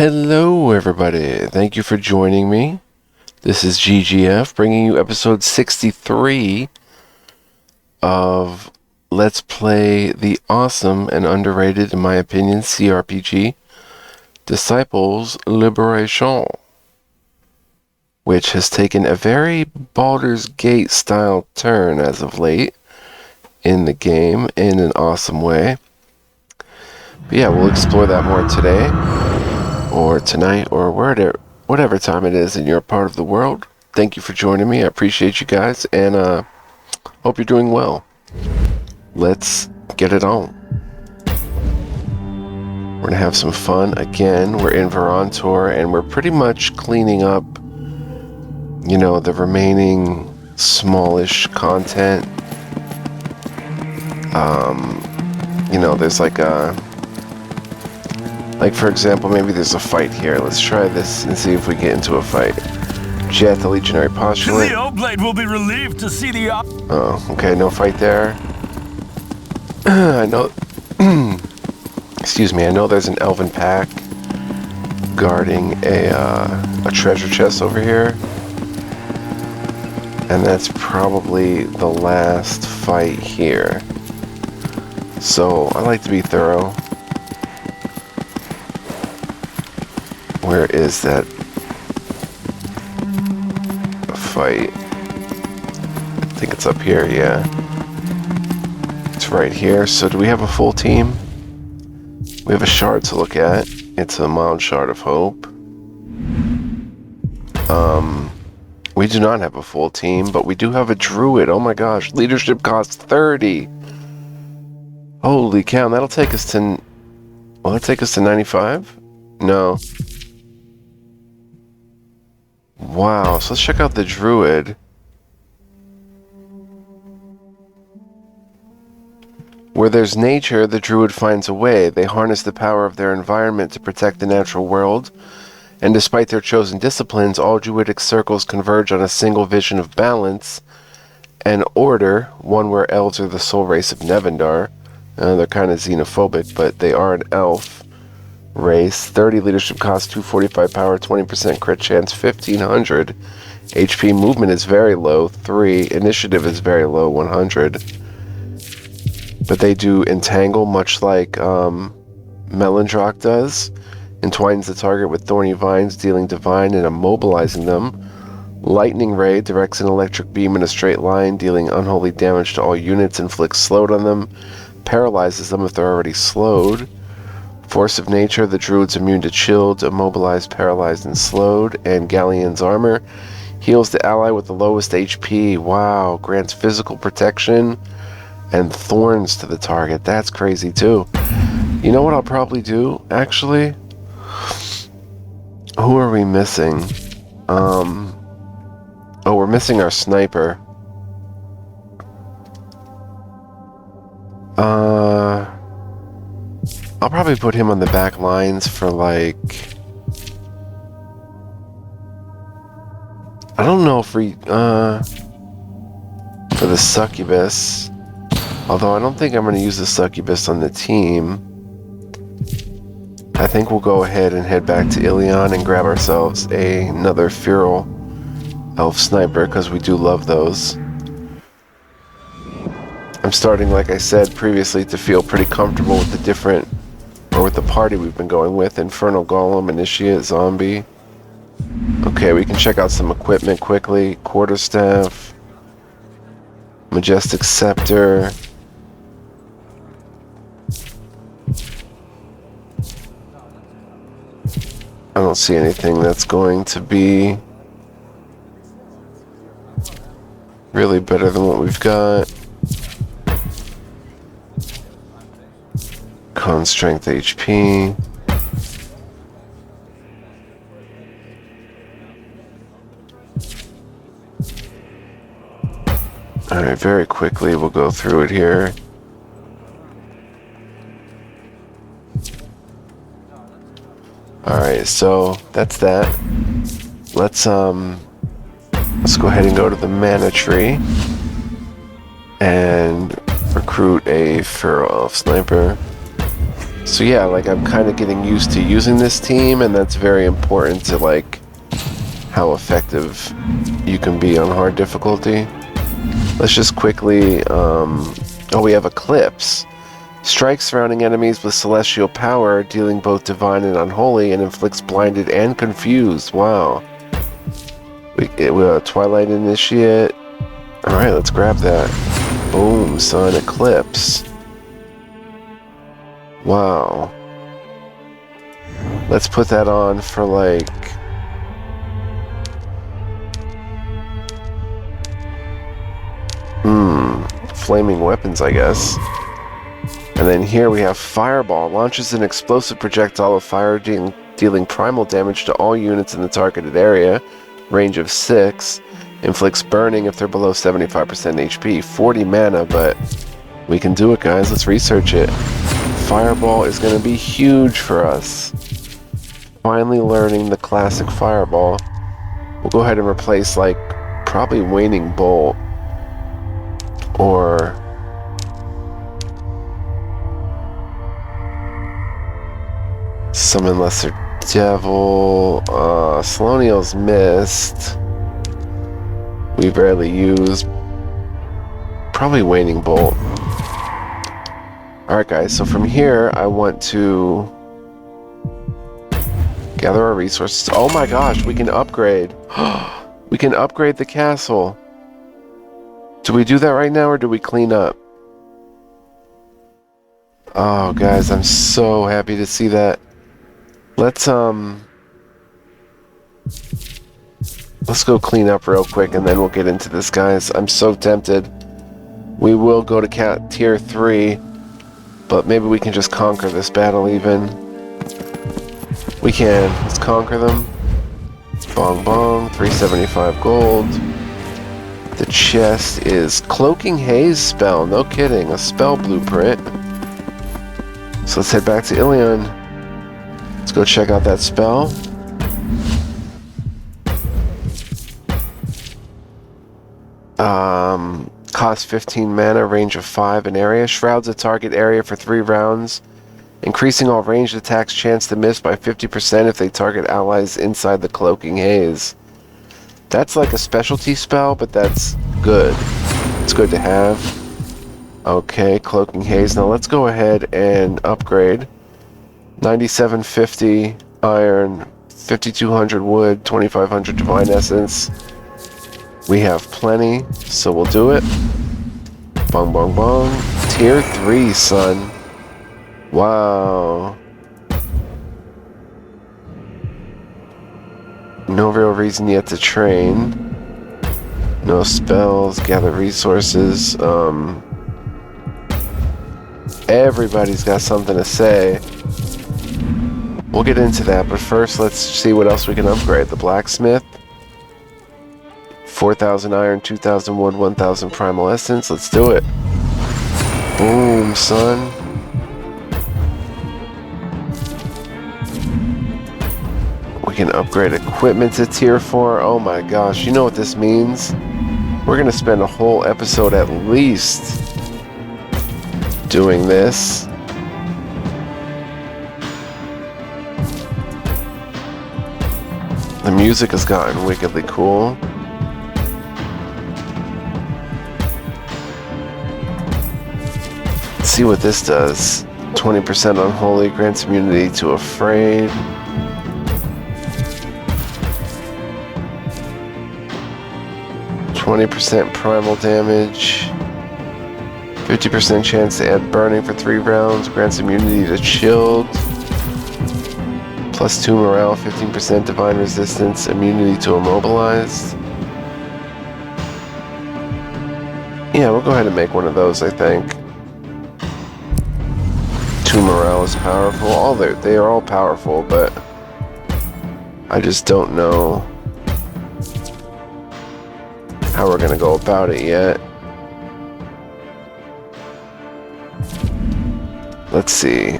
Hello everybody, thank you for joining me. This is GGF bringing you episode 63 of Let's Play the awesome and underrated, in my opinion, CRPG Disciples Liberation, which has taken a very Baldur's Gate style turn as of late in the game in an awesome way. But yeah, we'll explore that more today, or tonight, or whatever time it is in your part of the world. Thank you for joining me. I appreciate you guys, and hope you're doing well. Let's get it on. We're gonna have some fun again. We're in Verontor, and we're pretty much cleaning up, you know, the remaining smallish content. You know, there's like for example, maybe there's a fight here. Let's try this and see if we get into a fight. Jet, the legionary postulant. The Oblate will be relieved to see the... Oh, okay, no fight there. I know... Excuse me, I know there's an elven pack guarding a treasure chest over here. And that's probably the last fight here. So, I like to be thorough. Where is that fight? I think it's up here, yeah. It's right here. So do we have a full team? We have a shard to look at. It's a mild shard of hope. We do not have a full team, but we do have a druid. Oh my gosh, leadership costs 30. Holy cow, that'll take us to... Will that take us to 95? No. Wow, so let's check out the druid. Where there's nature, the druid finds a way. They harness the power of their environment to protect the natural world. And despite their chosen disciplines, all druidic circles converge on a single vision of balance and order, one where elves are the sole race of Nevendar. They're kind of xenophobic, but they are an elf race. 30 leadership cost, 245 power, 20% crit chance, 1500 HP. Movement is very low, 3. Initiative is very low, 100. But they do entangle, much like Melandrock does. Entwines the target with thorny vines, dealing divine and immobilizing them. Lightning Ray directs an electric beam in a straight line, dealing unholy damage to all units, inflicts slowed on them, paralyzes them if they're already slowed. Force of Nature, the druid's immune to chilled, immobilized, paralyzed, and slowed. And Galleon's Armor heals the ally with the lowest HP. Wow, grants physical protection and thorns to the target. That's crazy too. You know what I'll probably do, actually? Who are we missing? Oh, we're missing our sniper. I'll probably put him on the back lines for like... I don't know if we... for the succubus. Although I don't think I'm going to use the succubus on the team. I think we'll go ahead and head back to Yllian and grab ourselves another feral elf sniper, because we do love those. I'm starting, like I said previously, to feel pretty comfortable with the different, or with the party we've been going with. Infernal Golem, Initiate, Zombie. Okay, we can check out some equipment quickly. Quarterstaff, Majestic Scepter. I don't see anything that's going to be really better than what we've got. Con Strength HP. Alright, very quickly we'll go through it here. Alright, so that's that. Let's go ahead and go to the mana tree and recruit a feral elf sniper. So yeah, like I'm kind of getting used to using this team, and that's very important to like how effective you can be on hard difficulty. Let's just quickly, oh, we have Eclipse. Strikes surrounding enemies with celestial power, dealing both divine and unholy, and inflicts blinded and confused. Wow. We Twilight Initiate. Alright, let's grab that. Boom, son. Eclipse. Wow. Let's put that on for like... flaming weapons, I guess. And then here we have Fireball. Launches an explosive projectile of fire dealing primal damage to all units in the targeted area. Range of 6. Inflicts burning if they're below 75% HP. 40 mana, but we can do it, guys. Let's research it. Fireball is going to be huge for us. Finally learning the classic Fireball. We'll go ahead and replace, like, probably Waning Bolt. Or... Summon Lesser Devil. Selonial's Mist. We rarely use. Probably Waning Bolt. Alright guys, so from here I want to gather our resources. Oh my gosh, we can upgrade. We can upgrade the castle. Do we do that right now or do we clean up? Oh guys, I'm so happy to see that. Let's go clean up real quick and then we'll get into this, guys. I'm so tempted. We will go to tier 3, but maybe we can just conquer this battle even. We can. Let's conquer them. Bong bong. 375 gold. The chest is Cloaking Haze spell. No kidding. A spell blueprint. So let's head back to Yllian. Let's go check out that spell. Cost 15 mana, range of 5 in area. Shrouds a target area for 3 rounds, increasing all ranged attacks' chance to miss by 50% if they target allies inside the Cloaking Haze. That's like a specialty spell, but that's good. It's good to have. Okay, Cloaking Haze. Now let's go ahead and upgrade. 9750 iron, 5200 wood, 2500 divine essence. We have plenty, so we'll do it. Bong bong bong. Tier 3, son. Wow. No real reason yet to train. No spells, gather resources. Everybody's got something to say. We'll get into that, but first let's see what else we can upgrade. The blacksmith. 4,000 iron, 2,000 wood, 1,000 primal essence. Let's do it. Boom, son. We can upgrade equipment to tier 4. Oh my gosh, you know what this means? We're gonna spend a whole episode at least doing this. The music has gotten wickedly cool. Let's see what this does. 20% unholy, grants immunity to afraid. %, primal damage. 50% chance to add burning for 3 rounds. Grants immunity to chilled. +2 morale, 15% divine resistance, immunity to immobilized. Yeah, we'll go ahead and make one of those, I think. 2 morale is powerful. They are all powerful, but I just don't know how we're gonna go about it yet. Let's see.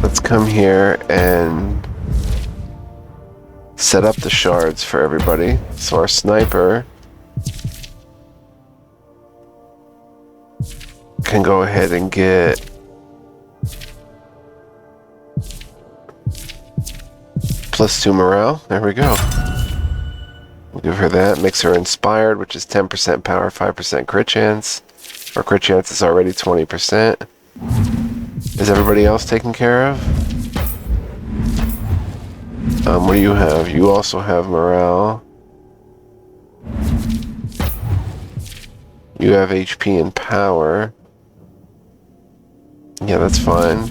Let's come here and set up the shards for everybody. So our sniper can go ahead and get +2 morale. There we go. We'll give her that. Makes her inspired, which is 10% power, 5% crit chance. Our crit chance is already 20%. Is everybody else taken care of? What do you have? You also have morale. You have HP and power. Yeah, that's fine.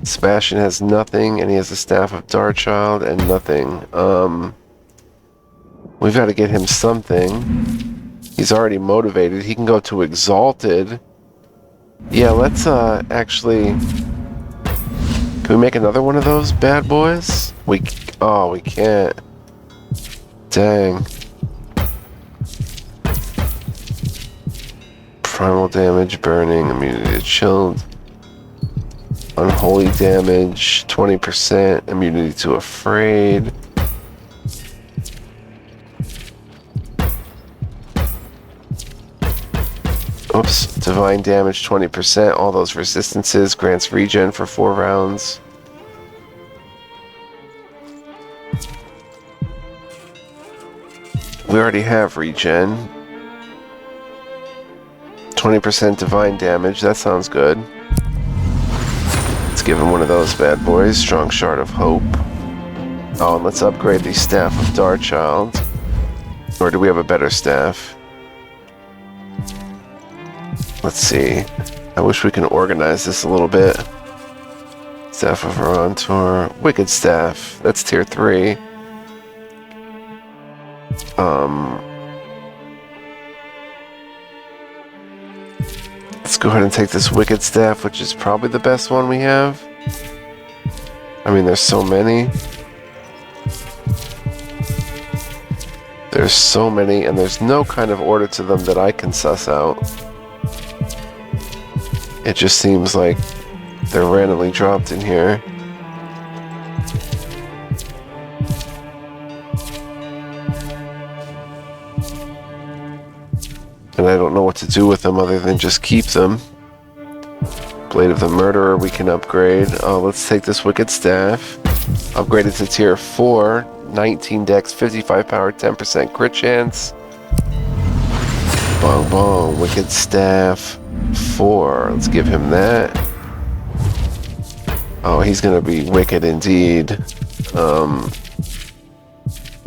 Sebastian has nothing, and he has the Staff of Darkchild and nothing. We've got to get him something. He's already motivated. He can go to Exalted. Yeah, let's actually... Can we make another one of those bad boys? We can't. Dang. Primal damage, burning, immunity to chilled. Unholy damage, 20%, immunity to afraid. Oops, divine damage, 20%. All those resistances, grants regen for 4 rounds. We already have regen. 20% divine damage, that sounds good. Let's give him one of those bad boys. Strong Shard of Hope. Oh, and let's upgrade the Staff of Darkchild. Or do we have a better staff? Let's see. I wish we can organize this a little bit. Staff of Arantor. Wicked Staff. That's tier 3. Let's go ahead and take this Wicked Staff, which is probably the best one we have. I mean, there's so many. There's so many, and there's no kind of order to them that I can suss out. It just seems like they're randomly dropped in here. And I don't know what to do with them other than just keep them. Blade of the Murderer we can upgrade. Oh, let's take this Wicked Staff. Upgrade it to tier 4. 19 dex, 55 power, 10% crit chance. Bong bong. Wicked Staff 4. Let's give him that. Oh, he's gonna be wicked indeed.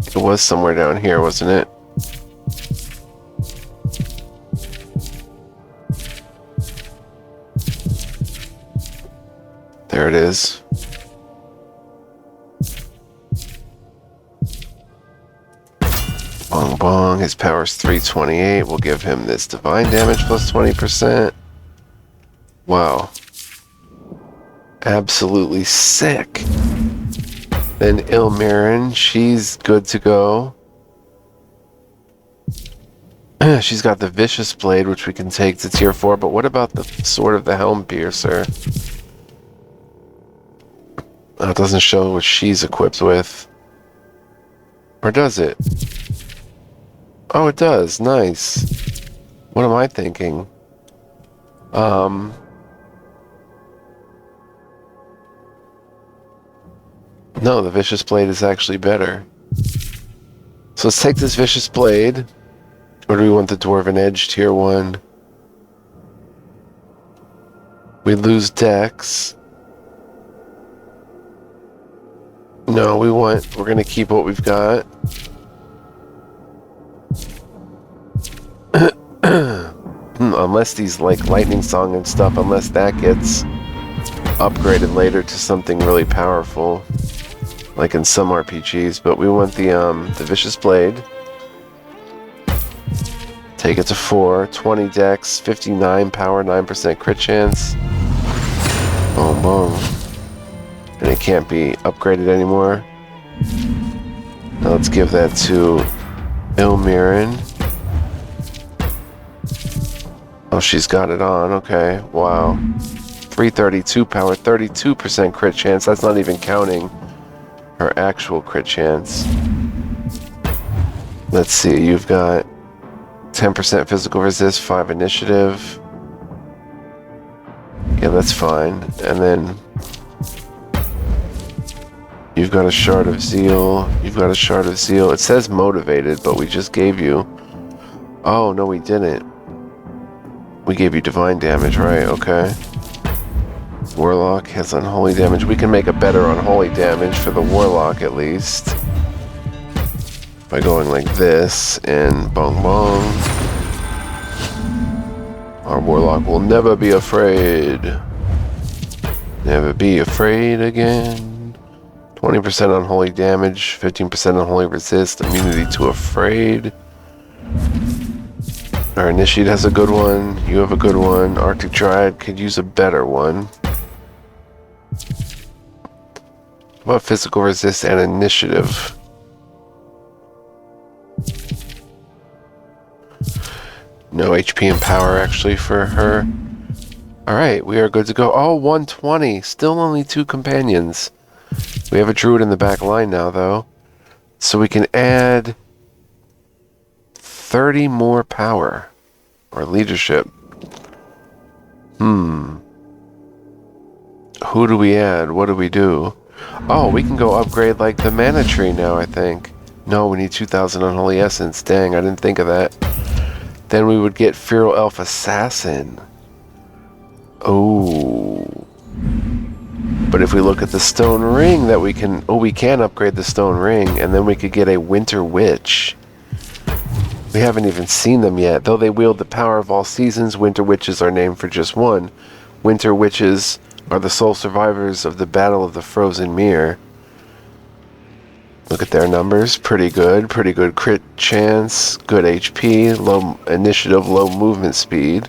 It was somewhere down here, wasn't it? There it is. Bong bong. His power's 328. We'll give him this divine damage plus 20%. Wow. Absolutely sick. Then Yllian, she's good to go. She's got the Vicious Blade, which we can take to tier 4, but what about the Sword of the Helm Piercer? Oh, it doesn't show what she's equipped with. Or does it? Oh, it does. Nice. What am I thinking? No, the Vicious Blade is actually better. So let's take this Vicious Blade. Or do we want the Dwarven Edge tier 1? We lose Dex. No, we're gonna keep what we've got. Unless these, like, Lightning Song and stuff, unless that gets upgraded later to something really powerful. Like in some RPGs, but we want the Vicious Blade. Take it to 4, 20 dex, 59 power, 9% crit chance. Boom, boom. And it can't be upgraded anymore. Now let's give that to Yllian. Oh, she's got it on. Okay, wow. 332 power, 32% crit chance. That's not even counting her actual crit chance. Let's see, you've got 10% physical resist, 5 initiative. Yeah, that's fine. And then You've got a shard of zeal. You've got a shard of zeal. It says motivated, but we just gave you... Oh, no, we didn't. We gave you divine damage, right? Okay. Warlock has unholy damage. We can make a better unholy damage for the Warlock, at least. By going like this, and bong bong. Our Warlock will never be afraid. Never be afraid again. 20% unholy damage, 15% unholy resist, immunity to afraid. Our Initiate has a good one. You have a good one. Arctic Dryad could use a better one. How about physical resist and initiative? No HP and power actually for her. Alright, we are good to go. Oh, 120. Still only 2 companions. We have a druid in the back line now, though. So we can add 30 more power. Or leadership. Who do we add? What do we do? Oh, we can go upgrade like the mana tree now, I think. No, we need 2,000 unholy essence. Dang, I didn't think of that. Then we would get Feral Elf Assassin. Oh. But if we look at the stone ring that we can... Oh, we can upgrade the stone ring, and then we could get a Winter Witch. We haven't even seen them yet. Though they wield the power of all seasons, Winter Witches are named for just one. Winter Witches are the sole survivors of the Battle of the Frozen Mere. Look at their numbers. Pretty good. Pretty good crit chance. Good HP. Low initiative. Low movement speed.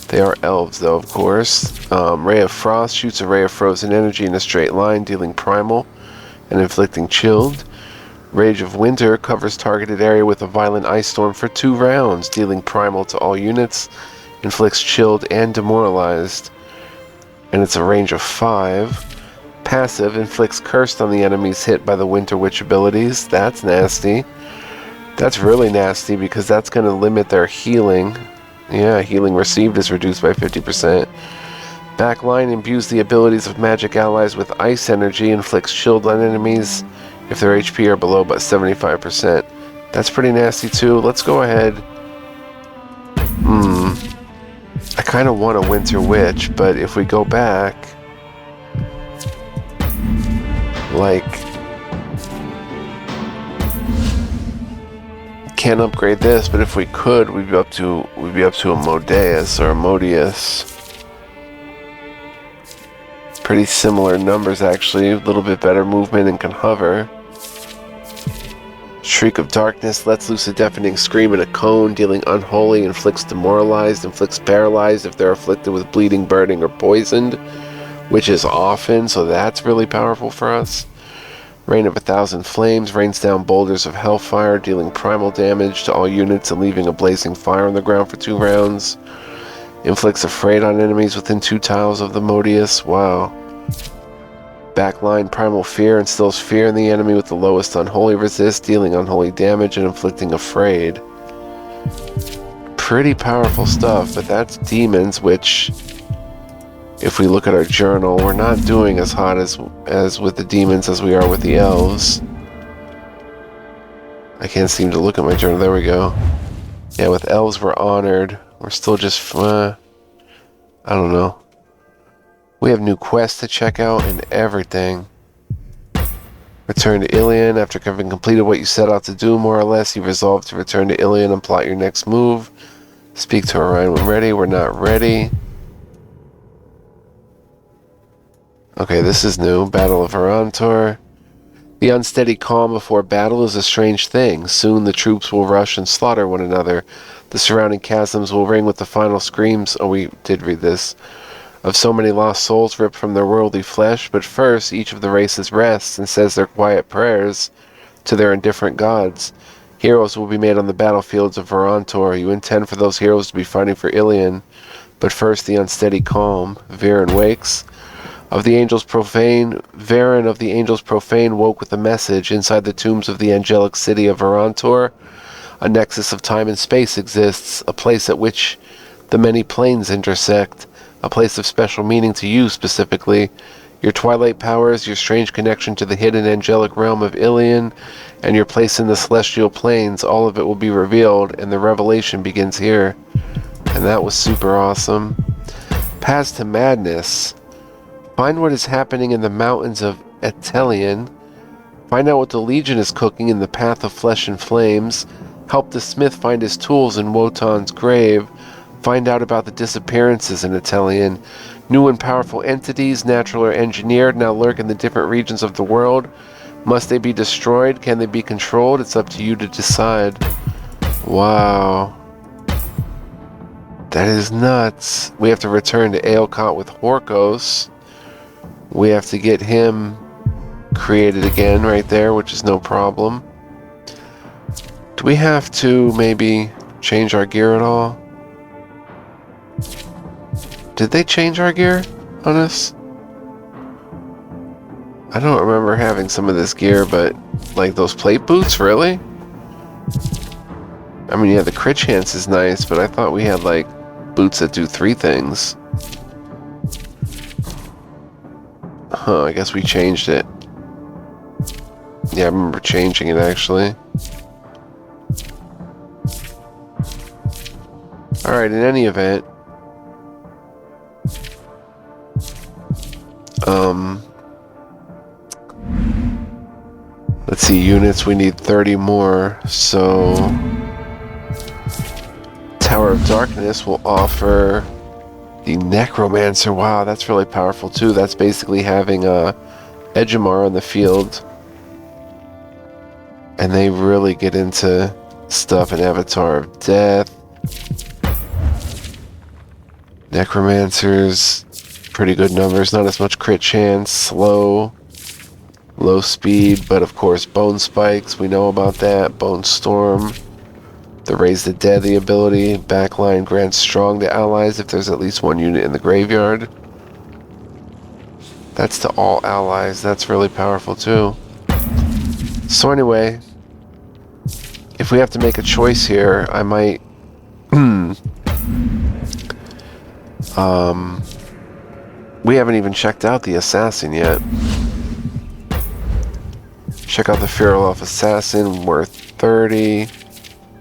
They are elves, though, of course. Ray of Frost shoots a ray of frozen energy in a straight line, dealing primal and inflicting chilled. Rage of Winter covers targeted area with a violent ice storm for 2 rounds, dealing primal to all units, inflicts chilled and demoralized. And it's a range of 5. Passive inflicts cursed on the enemies hit by the Winter Witch abilities. That's nasty. That's really nasty because that's going to limit their healing. Yeah, healing received is reduced by 50%. Backline imbues the abilities of magic allies with ice energy, inflicts shield on enemies if their HP are below but 75%. That's pretty nasty too. Let's go ahead. I kind of want a Winter Witch, but if we go back, like, can't upgrade this, but if we could, we'd be up to a Modeus or a Modius. Pretty similar numbers actually, a little bit better movement and can hover. Shriek of Darkness lets loose a deafening scream in a cone, dealing unholy, inflicts demoralized, inflicts paralyzed if they're afflicted with bleeding, burning, or poisoned, which is often, so that's really powerful for us. Rain of 1,000 Flames rains down boulders of hellfire, dealing primal damage to all units and leaving a blazing fire on the ground for 2 rounds. Inflicts afraid on enemies within 2 tiles of the Modius. Wow. Backline Primal Fear instills fear in the enemy with the lowest unholy resist, dealing unholy damage and inflicting afraid. Pretty powerful stuff, but that's demons, which, if we look at our journal, we're not doing as hot as with the demons as we are with the elves. I can't seem to look at my journal. There we go. Yeah, with elves we're honored. We're still just, I don't know. We have new quests to check out and everything. Return to Yllian. After having completed what you set out to do, more or less, you resolve to return to Yllian and plot your next move. Speak to Orion when ready. We're not ready. Okay, this is new. Battle of Varantor. The unsteady calm before battle is a strange thing. Soon the troops will rush and slaughter one another. The surrounding chasms will ring with the final screams. Oh, we did read this. Of so many lost souls ripped from their worldly flesh, but first each of the races rests and says their quiet prayers to their indifferent gods. Heroes will be made on the battlefields of Varantor. You intend for those heroes to be fighting for Yllian, but first the unsteady calm. Viren wakes. Of the angels profane, Varen of the angels profane woke with a message. Inside the tombs of the angelic city of Varantor, a nexus of time and space exists, a place at which the many planes intersect. A place of special meaning to you specifically. Your twilight powers, your strange connection to the hidden angelic realm of Yllian, and your place in the celestial planes, all of it will be revealed, and the revelation begins here. And that was super awesome. Paths to Madness. Find what is happening in the mountains of Yllian. Find out what the Legion is cooking in the path of flesh and flames. Help the smith find his tools in Wotan's grave. Find out about the disappearances in Yllian. New and powerful entities, natural or engineered, now lurk in the different regions of the world. Must they be destroyed? Can they be controlled? It's up to you to decide. Wow. That is nuts. We have to return to Aelcot with Horkos. We have to get him created again right there, which is no problem. Do we have to maybe change our gear at all? Did they change our gear on us? I don't remember having some of this gear, but like those plate boots, really? I mean, yeah, the crit chance is nice, but I thought we had like boots that do 3 things. Huh, I guess we changed it. Yeah, I remember changing it actually. Alright, in any event. Let's see, units, we need 30 more, so Tower of Darkness will offer the Necromancer. Wow, that's really powerful too. That's basically having Edgemar on the field. And they really get into stuff in Avatar of Death. Necromancers, pretty good numbers, not as much crit chance, slow, low speed, but of course Bone Spikes, we know about that. Bone Storm, the Raise the Deadly ability, backline grants strong to allies if there's at least 1 unit in the graveyard. That's to all allies, that's really powerful too. So anyway, if we have to make a choice here, I might we haven't even checked out the Assassin yet. Check out the Fearloff Assassin, worth 30.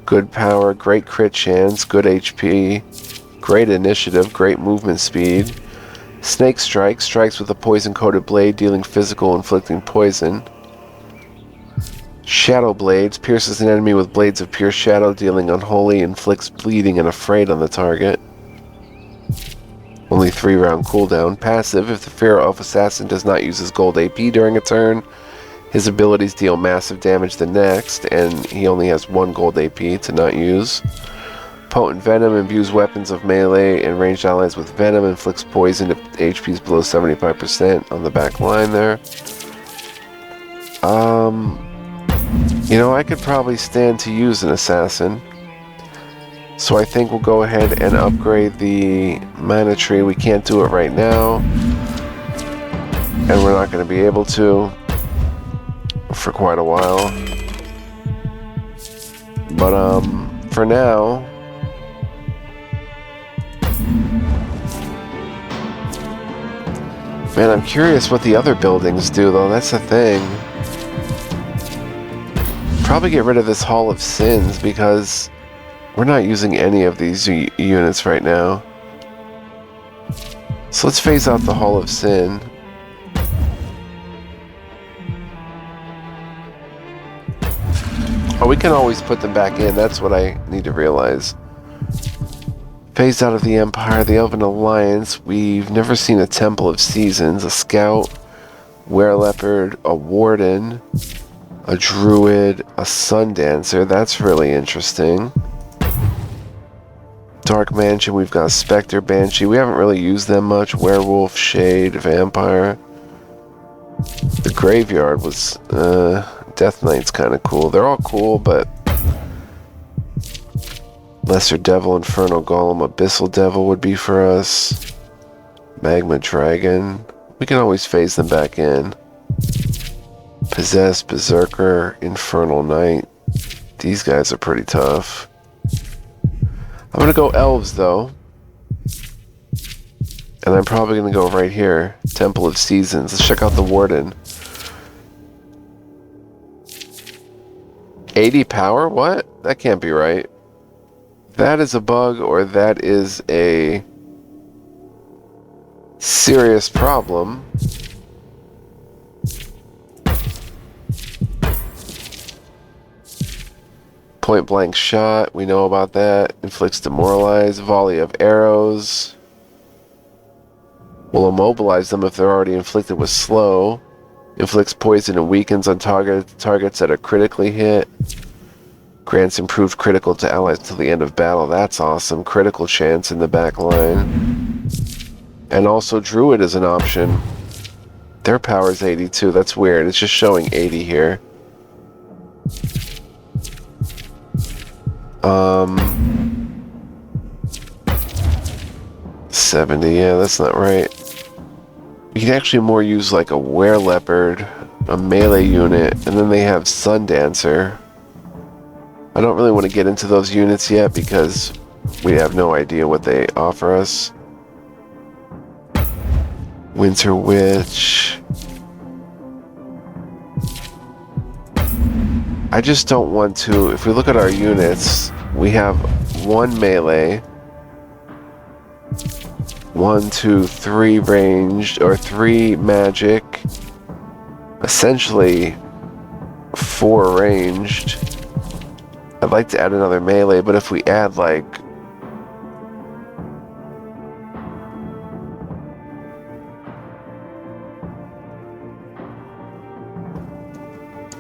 Good power, great crit chance, good HP, great initiative, great movement speed. Snake Strike, strikes with a poison-coated blade, dealing physical, inflicting poison. Shadow Blades, pierces an enemy with blades of pure shadow, dealing unholy, inflicts bleeding and afraid on the target. Only 3-round cooldown. Passive, if the Fearloff Assassin does not use his gold AP during a turn, his abilities deal massive damage the next, and he only has 1 gold AP to not use. Potent Venom, imbues weapons of melee and ranged allies with venom, inflicts poison if HP is below 75% on the back line there. You know, I could probably stand to use an Assassin. So I think we'll go ahead and upgrade the mana tree. We can't do it right now, and we're not going to be able to for quite a while. But for now, man, I'm curious what the other buildings do though. That's the thing. Probably get rid of this Hall of Sins because we're not using any of these units right now. So let's phase out the Hall of Sin. Oh, we can always put them back in. That's what I need to realize. Phased out of the Empire, the Elven Alliance. We've never seen a Temple of Seasons, a Scout, Wereleopard, a Warden, a Druid, a Sundancer. That's really interesting. Dark Mansion, we've got Spectre, Banshee. We haven't really used them much. Werewolf, Shade, Vampire. The Graveyard was... Death Knight's kind of cool. They're all cool, but... Lesser Devil, Infernal Golem, Abyssal Devil would be for us. Magma Dragon. We can always phase them back in. Possessed, Berserker, Infernal Knight. These guys are pretty tough. I'm gonna go Elves, though. And I'm probably going to go right here. Temple of Seasons. Let's check out the Warden. 80 power? What? That can't be right. That is a bug, or that is a serious problem. Point blank shot, we know about that. Inflicts demoralize, volley of arrows. Will immobilize them if they're already inflicted with slow. Inflicts poison and weakens on targets that are critically hit. Grants improved critical to allies until the end of battle. That's awesome. Critical chance in the back line. And also Druid is an option. Their power is 82. That's weird. It's just showing 80 here. 70, yeah, that's not right. You can actually more use like a Wereleopard, a melee unit, and then they have Sundancer. I don't really want to get into those units yet because we have no idea what they offer us. Winter Witch. I just don't want to, if we look at our units, we have 1 melee, 1, 2, 3 ranged, or 3 magic, essentially 4 ranged. I'd like to add another melee, but if we add like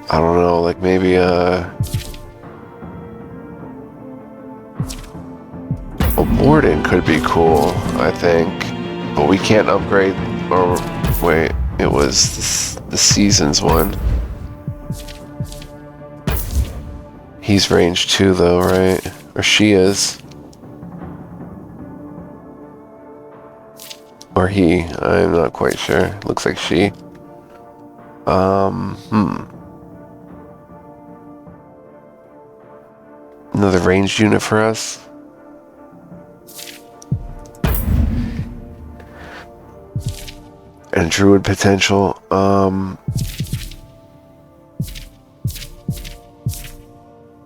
I don't know, like maybe a Warden could be cool, I think. But we can't upgrade, or wait, it was the Seasons one. He's range 2 though, right? Or she is. Or he, I'm not quite sure. Looks like she. Another ranged unit for us. And Druid potential.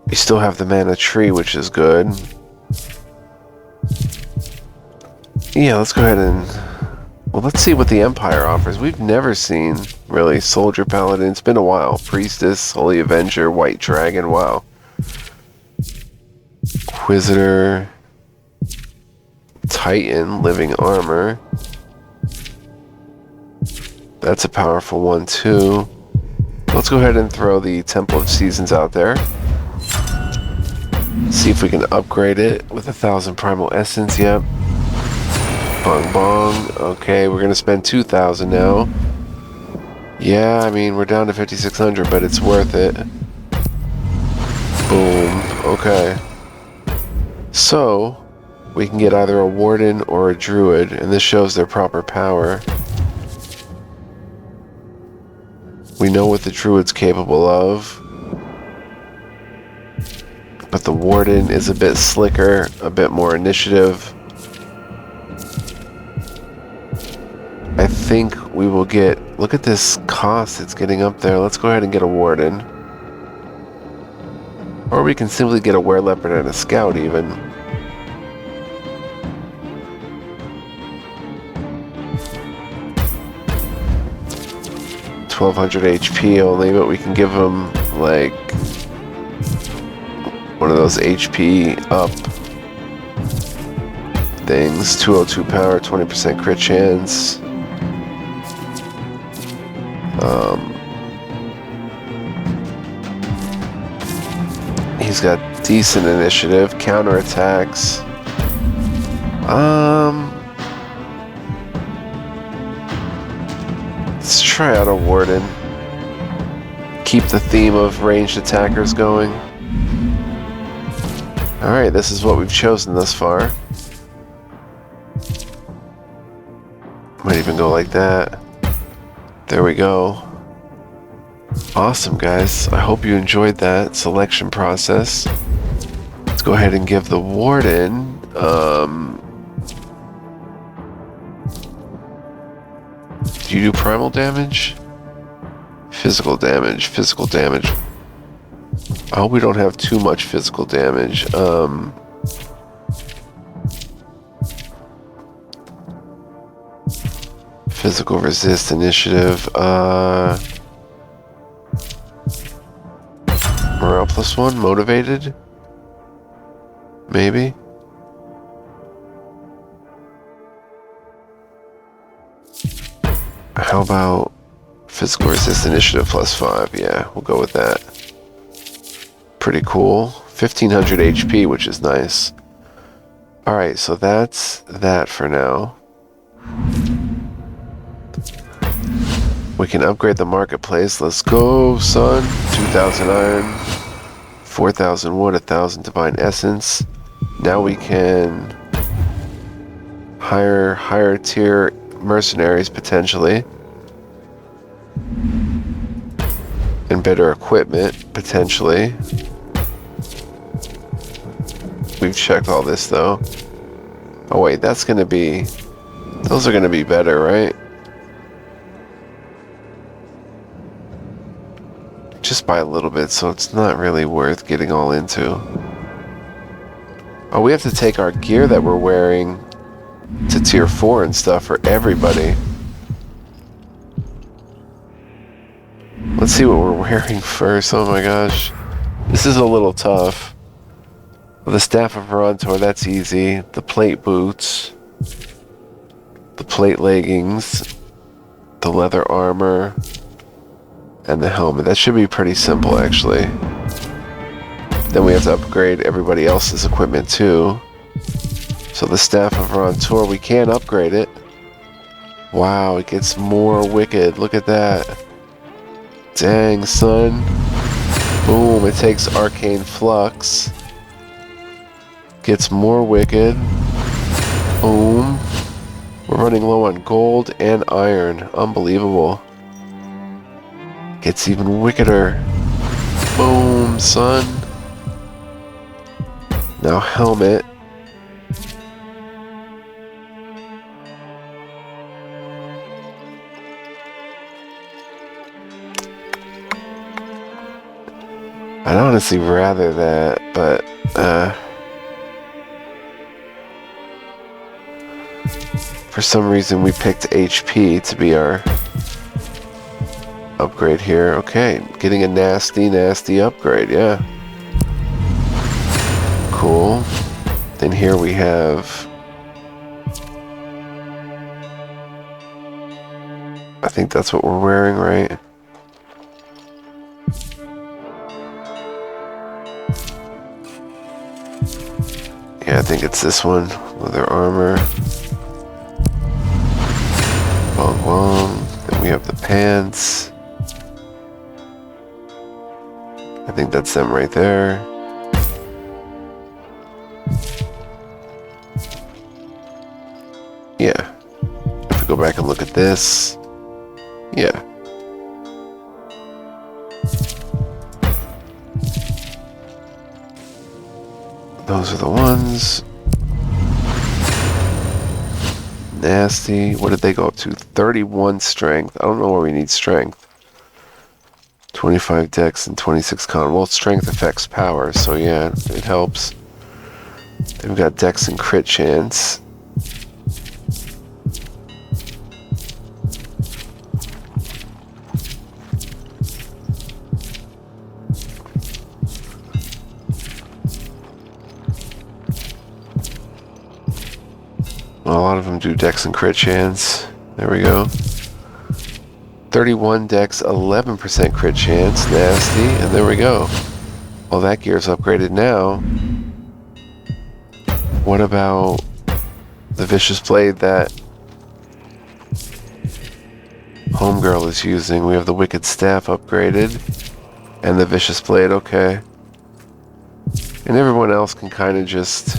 We still have the mana tree, which is good. Yeah, let's go ahead and... Well, let's see what the Empire offers. We've never seen, really, Soldier Paladin. It's been a while. Priestess, Holy Avenger, White Dragon, wow. Inquisitor, Titan, Living Armor. That's a powerful one, too. Let's go ahead and throw the Temple of Seasons out there. See if we can upgrade it with 1,000 Primal Essence, yep. Bong bong. Okay, we're gonna spend 2,000 now. Yeah, I mean, we're down to 5,600, but it's worth it. Boom. Okay. So, we can get either a Warden or a Druid, and this shows their proper power. We know what the Druid's capable of. But the Warden is a bit slicker, a bit more initiative. I think we will get... Look at this cost it's getting up there. Let's go ahead and get a Warden. Or we can simply get a Wereleopard and a Scout even. $1,200 HP only, but we can give them like... one of those HP up things. 202 power, 20% crit chance. He's got decent initiative, counterattacks. Let's try out a Warden. Keep the theme of ranged attackers going. Alright, this is what we've chosen thus far. Might even go like that. There we go. Awesome, guys. I hope you enjoyed that selection process. Let's go ahead and give the Warden Did you do primal damage? Physical damage, physical damage. I hope we don't have too much physical damage. Physical resist initiative. Morale +1, motivated? Maybe? How about physical resist initiative +5? Yeah, we'll go with that. Pretty cool. 1500 HP, which is nice. Alright, so that's that for now. We can upgrade the marketplace. Let's go, son. 2,000 iron, 4,000 wood, 1,000 divine essence. Now we can hire higher tier mercenaries potentially. And better equipment potentially. We've checked all this though. Oh wait, that's gonna be... Those are gonna be better, right? Just by a little bit, so it's not really worth getting all into. Oh, we have to take our gear that we're wearing to tier 4 and stuff for everybody. Let's see what we're wearing first. Oh my gosh. This is a little tough. The Staff of Verontor, that's easy. The plate boots. The plate leggings. The leather armor. And the helmet. That should be pretty simple, actually. Then we have to upgrade everybody else's equipment, too. So the Staff of Verontor, we can upgrade it. Wow, it gets more wicked. Look at that. Dang, son. Boom, it takes Arcane Flux. Gets more wicked. Boom. We're running low on gold and iron. Unbelievable. Gets even wickeder. Boom, son. Now helmet. I'd honestly rather that, but for some reason we picked HP to be our upgrade here. Okay, getting a nasty, nasty upgrade, yeah. Cool. Then here we have... I think that's what we're wearing, right? Yeah, I think it's this one. Leather armor. Bong bong. Then we have the pants. I think that's them right there. Yeah. If we go back and look at this. Yeah. Those are the ones. Nasty. What did they go up to? 31 strength. I don't know where we need strength. 25 dex and 26 con. Well, strength affects power, so yeah, it helps. Then we've got dex and crit chance. Well, a lot of them do dex and crit chance. There we go. 31 dex, 11% crit chance. Nasty. And there we go. Well, that gear's upgraded now. What about the Vicious Blade that Homegirl is using? We have the Wicked Staff upgraded. And the Vicious Blade, okay. And everyone else can kind of just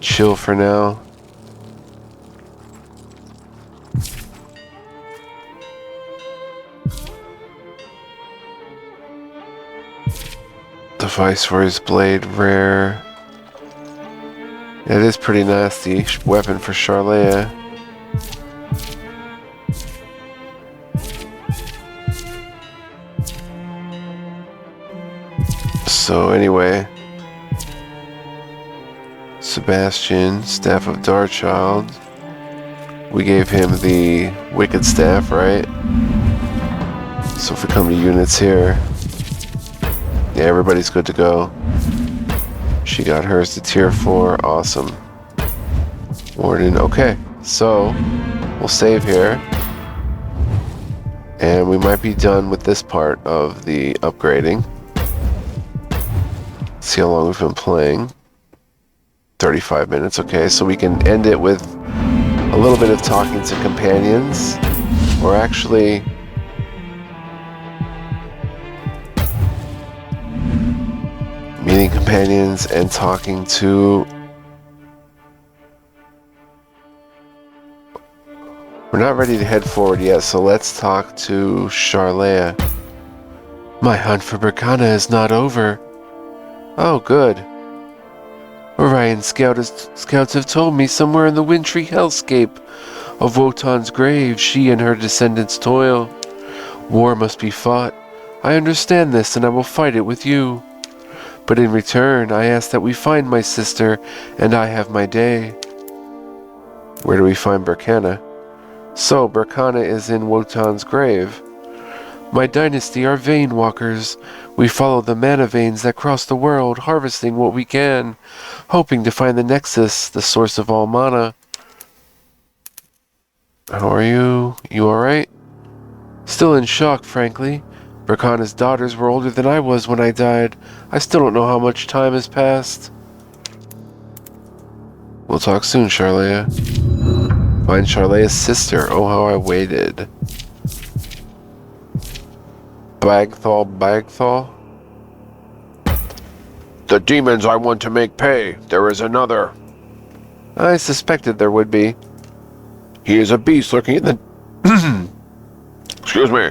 chill for now. The Viceroy's Blade, rare. It is pretty nasty weapon for Charlea. So anyway, Sebastian, Staff of Darchild. We gave him the Wicked Staff, right? So if we come to units here, yeah, everybody's good to go. She got hers to tier 4, awesome. Warden, okay. So, we'll save here. And we might be done with this part of the upgrading. Let's see how long we've been playing. 35 minutes, okay. So we can end it with a little bit of talking to companions. Or actually... meeting companions and talking to... We're not ready to head forward yet, so let's talk to Charlea. My hunt for Berkana is not over. Oh, good. Orion scouts have told me somewhere in the wintry hellscape of Wotan's grave, she and her descendants toil. War must be fought. I understand this, and I will fight it with you. But in return, I ask that we find my sister, and I have my day. Where do we find Berkana? So, Berkana is in Wotan's grave. My dynasty are vein walkers. We follow the mana veins that cross the world, harvesting what we can, hoping to find the nexus, the source of all mana. How are you? You alright? Still in shock, frankly. Berkana's daughters were older than I was when I died. I still don't know how much time has passed. We'll talk soon, Charlea. Find Charlea's sister. Oh, how I waited. Bagthal? The demons I want to make pay. There is another. I suspected there would be. He is a beast lurking in the... Excuse me.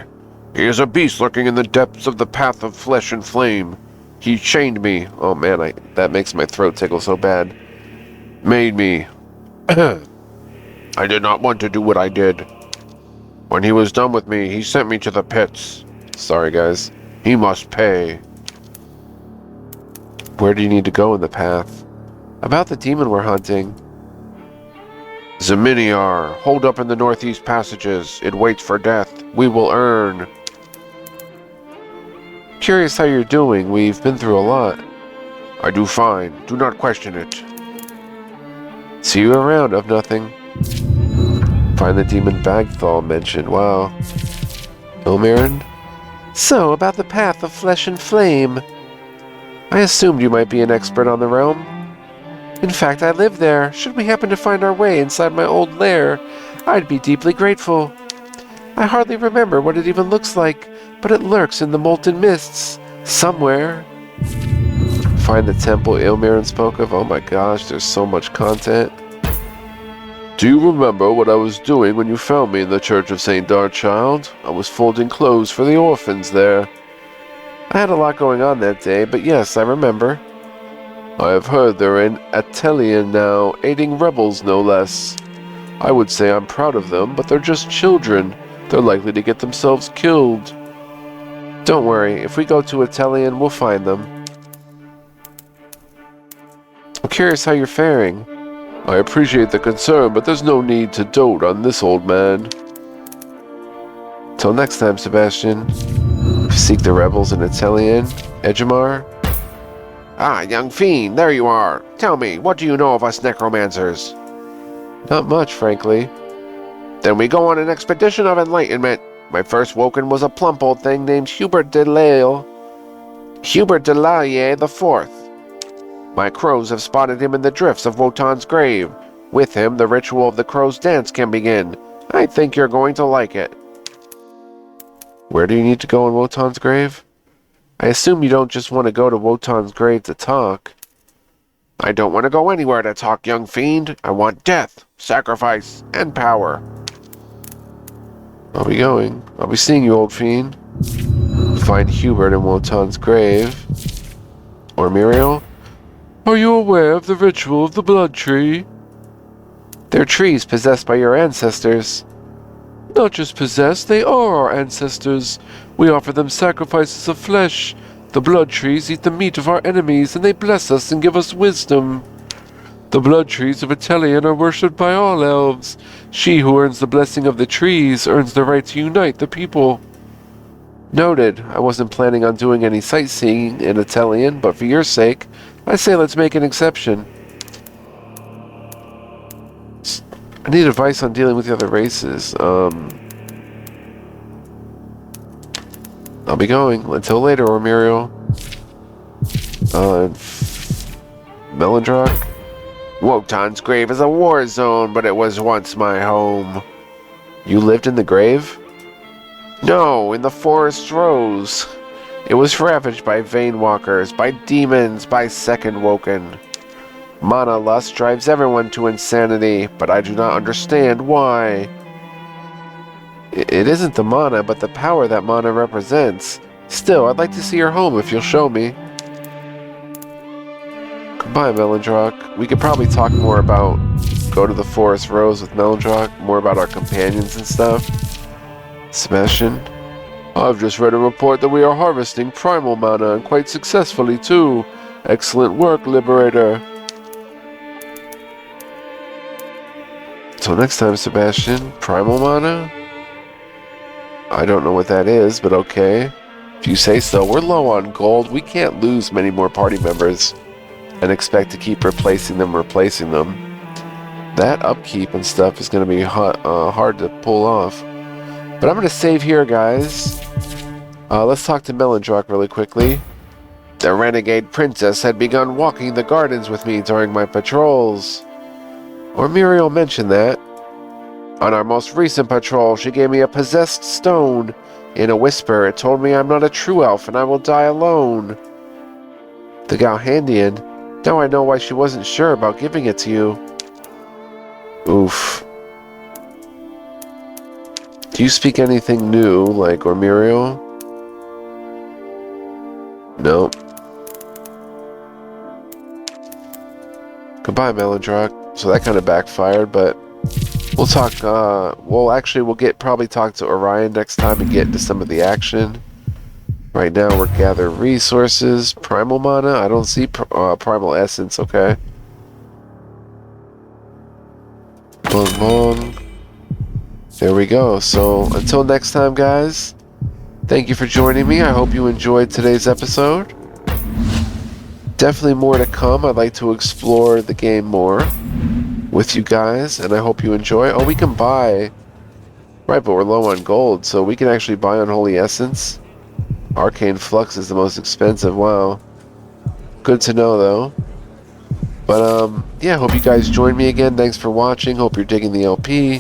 He is a beast lurking in the depths of the path of flesh and flame. He chained me. Oh man, that makes my throat tickle so bad. Made me. I did not want to do what I did. When he was done with me, he sent me to the pits. Sorry, guys. He must pay. Where do you need to go in the path? About the demon we're hunting. Zeminiar, hold up in the northeast passages. It waits for death. We will earn. Curious how you're doing. We've been through a lot. I do fine. Do not question it. See you around, of nothing. Find the demon Bagthal mentioned. Wow. Ilmiran? So, about the path of flesh and flame. I assumed you might be an expert on the realm. In fact, I live there. Should we happen to find our way inside my old lair, I'd be deeply grateful. I hardly remember what it even looks like, but it lurks in the molten mists. Somewhere. Find the temple Ilmiran spoke of. Oh my gosh, there's so much content. Do you remember what I was doing when you found me in the Church of St. Darchild? I was folding clothes for the orphans there. I had a lot going on that day, but yes, I remember. I have heard they're in Yllian now, aiding rebels no less. I would say I'm proud of them, but they're just children. They're likely to get themselves killed. Don't worry, if we go to Yllian, we'll find them. I'm curious how you're faring. I appreciate the concern, but there's no need to dote on this old man. Till next time, Sebastian. Seek the rebels in Yllian, Ejimar. Ah, young fiend, there you are. Tell me, what do you know of us necromancers? Not much, frankly. Then we go on an expedition of enlightenment. My first woken was a plump old thing named Hubert de Laille the Fourth. My crows have spotted him in the drifts of Wotan's grave. With him, the ritual of the crow's dance can begin. I think you're going to like it. Where do you need to go in Wotan's grave? I assume you don't just want to go to Wotan's grave to talk. I don't want to go anywhere to talk, young fiend. I want death, sacrifice, and power. I'll be going. I'll be seeing you, old fiend. Find Hubert in Wotan's grave. Or Muriel? Are you aware of the ritual of the blood tree? They're trees possessed by your ancestors. Not just possessed, they are our ancestors. We offer them sacrifices of flesh. The blood trees eat the meat of our enemies, and they bless us and give us wisdom. The blood trees of Yllian are worshipped by all elves. She who earns the blessing of the trees earns the right to unite the people. Noted. I wasn't planning on doing any sightseeing in Yllian, but for your sake, I say let's make an exception. I need advice on dealing with the other races. I'll be going. Until later, Ormuriel. Melondrock. Wotan's grave is a war zone, but it was once my home. You lived in the grave? No, in the forest rose. It was ravaged by vein walkers, by demons, by second woken. Mana lust drives everyone to insanity, but I do not understand why. It isn't the mana, but the power that mana represents. Still, I'd like to see your home if you'll show me. Goodbye, Melondrock. We could probably talk more about go to the Forest Rose with Melondrock, more about our companions and stuff. Sebastian. I've just read a report that we are harvesting primal mana, and quite successfully too. Excellent work, Liberator. Till next time, Sebastian. Primal mana? I don't know what that is, but okay. If you say so. We're low on gold. We can't lose many more party members and expect to keep replacing them. That upkeep and stuff is going to be hard to pull off. But I'm going to save here, guys. Let's talk to Melondrock really quickly. The renegade princess had begun walking the gardens with me during my patrols. Or Muriel mentioned that. On our most recent patrol, she gave me a possessed stone. In a whisper, it told me I'm not a true elf and I will die alone. The Galhandian. Now I know why she wasn't sure about giving it to you. Oof. Do you speak anything new, like Ormuriel? Nope. Goodbye, Melondrock. So that kind of backfired, but we'll talk, we'll probably talk to Orion next time and get into some of the action. Right now we're gathering resources. Primal mana? I don't see primal essence, okay. Bong bong. There we go. So until next time, guys, thank you for joining me. I hope you enjoyed today's episode. Definitely more to come. I'd like to explore the game more with you guys, and I hope you enjoy. Oh, we can buy. Right, but we're low on gold, so we can actually buy Unholy Essence. Arcane Flux is the most expensive. Wow. Good to know, though. But, yeah, hope you guys join me again. Thanks for watching. Hope you're digging the LP.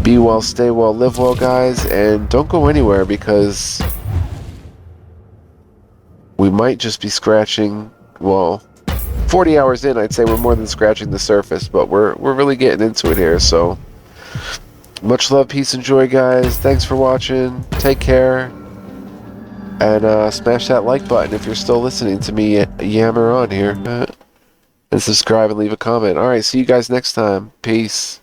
Be well, stay well, live well, guys, and don't go anywhere because we might just be scratching, well, 40 hours in, I'd say we're more than scratching the surface, but we're really getting into it here, so much love, peace, and joy, guys. Thanks for watching. Take care, and smash that like button if you're still listening to me yammer on here, and subscribe and leave a comment. Alright, see you guys next time. Peace.